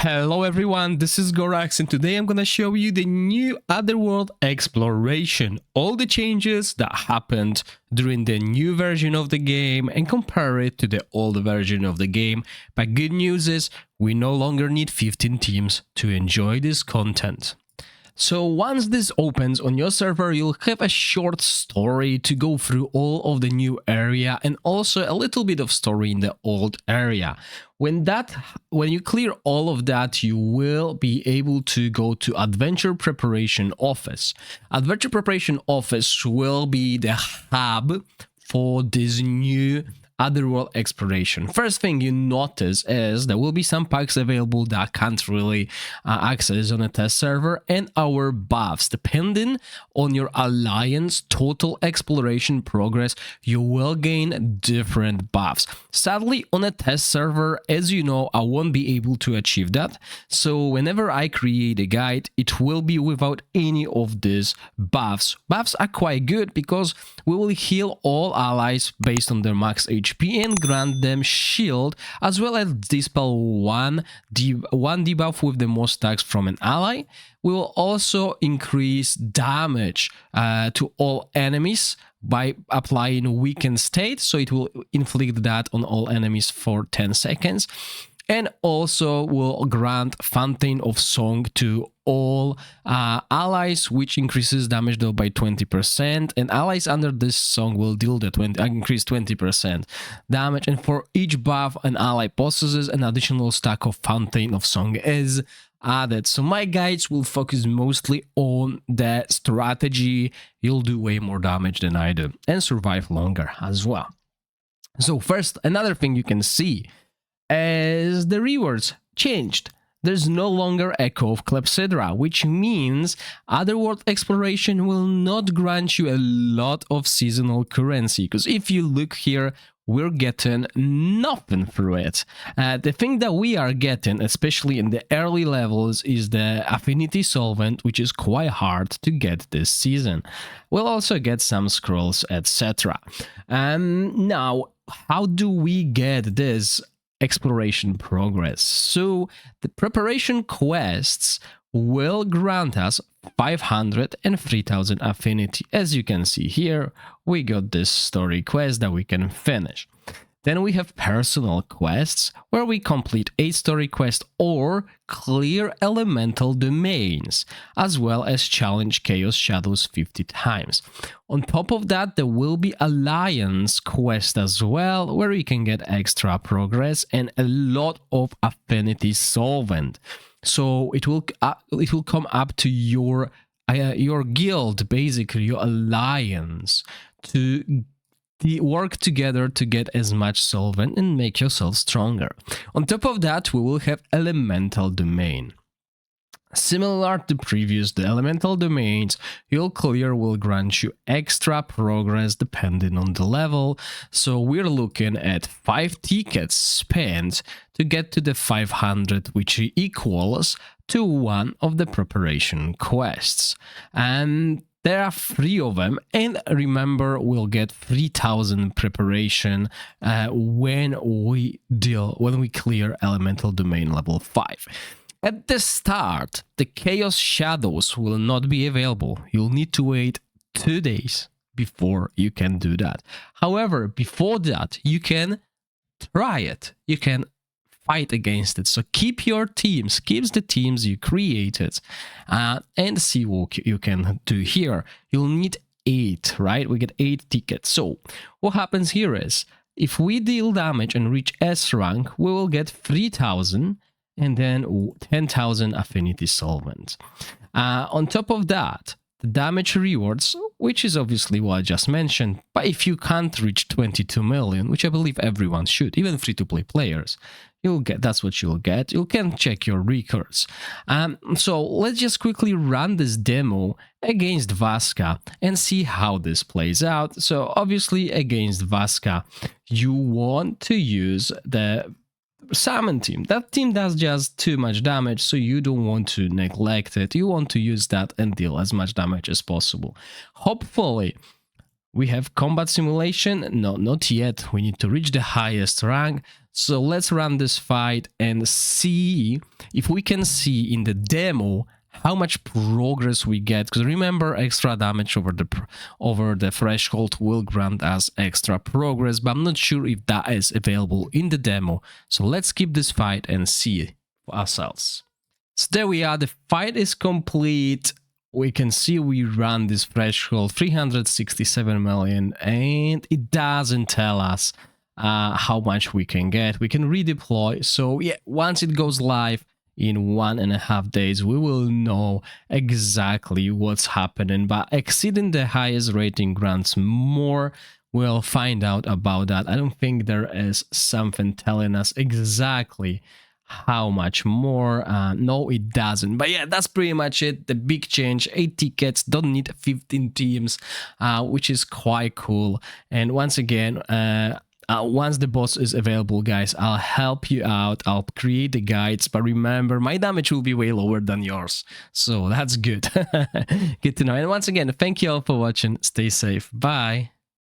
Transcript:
Hello everyone, this is Gorax and today I'm gonna show you the new Otherworld exploration, all the changes that happened during the new version of the game and compare it to the old version of the game. But good news is we no longer need 15 teams to enjoy this content. So once this opens on your server, you'll have a short story to go through all of the new area and also a little bit of story in the old area. When you clear all of that, you will be able to go to Adventure Preparation Office. Adventure Preparation Office will be the hub for this new Otherworld exploration. First thing you notice is there will be some packs available that can't really access on a test server, and our buffs. Depending on your alliance total exploration progress, you will gain different buffs. Sadly, on a test server, as you know, I won't be able to achieve that. So whenever I create a guide, it will be without any of these buffs. Buffs are quite good because we will heal all allies based on their max HP and grant them shield, as well as dispel one debuff with the most attacks from an ally. We will also increase damage to all enemies by applying weakened state, so it will inflict that on all enemies for 10 seconds. And also will grant Fountain of Song to all allies, which increases damage though by 20%, and allies under this song will deal the increase 20% damage, and for each buff an ally possesses, an additional stack of Fountain of Song is added. So my guides will focus mostly on the strategy. You'll do way more damage than I do and survive longer as well. So first, another thing you can see is the rewards changed. There's no longer Echo of Clepsydra, which means Otherworld exploration will not grant you a lot of seasonal currency, because if you look here, we're getting nothing through it. The thing that we are getting, especially in the early levels, is the Affinity Solvent, which is quite hard to get this season. We'll also get some scrolls, etc. Now, how do we get this exploration progress? So the preparation quests will grant us 500 and 3000 affinity. As you can see here, we got this story quest that we can finish. Then we have personal quests, where we complete a story quest or clear elemental domains, as well as challenge Chaos Shadows 50 times. On top of that, there will be Alliance quest as well, where you can get extra progress and a lot of affinity solvent. So it will come up to your guild, basically your alliance, to work together to get as much solvent and make yourself stronger. On top of that, we will have elemental domain. Similar to previous, the elemental domains you'll clear will grant you extra progress depending on the level. So we're looking at 5 tickets spent to get to the 500, which equals to one of the preparation quests. And there are 3 of them, and remember, we'll get 3000 preparation when we clear elemental domain level 5. At the start, the Chaos Shadows will not be available. You'll need to wait 2 days before you can do that. However, before that, you can try it. You can fight against it. So keep your teams, keep the teams you created, and see what you can do here. You'll need 8, right? We get 8 tickets. So what happens here is, if we deal damage and reach S rank, we will get 3000 and then 10,000 affinity solvent. On top of that, the damage rewards, which is obviously what I just mentioned, but if you can't reach 22 million, which I believe everyone should, even free-to-play players, that's what you'll get. You can check your records. So let's just quickly run this demo against Vasca and see how this plays out. So obviously against Vasca, you want to use the Salmon team. That team does just too much damage, so you don't want to neglect it. You want to use that and deal as much damage as possible. Hopefully, we have combat simulation. No, not yet. We need to reach the highest rank. So let's run this fight and see if we can see in the demo how much progress we get, because remember, extra damage over the threshold will grant us extra progress, but I'm not sure if that is available in the demo. So let's skip this fight and see for ourselves. So there we are, the fight is complete. We can see we run this threshold 367 million, and it doesn't tell us how much we can get. We can redeploy. So yeah, once it goes live in 1.5 days, we will know exactly what's happening. But exceeding the highest rating grants more. We'll find out about that. I don't think there is something telling us exactly how much more. No, it doesn't. But yeah, that's pretty much it. The big change, 8 tickets, don't need 15 teams, which is quite cool. And once again, once the boss is available, guys, I'll help you out. I'll create the guides, but remember, my damage will be way lower than yours, so that's good. Good to know. And once again, thank you all for watching. Stay safe. Bye.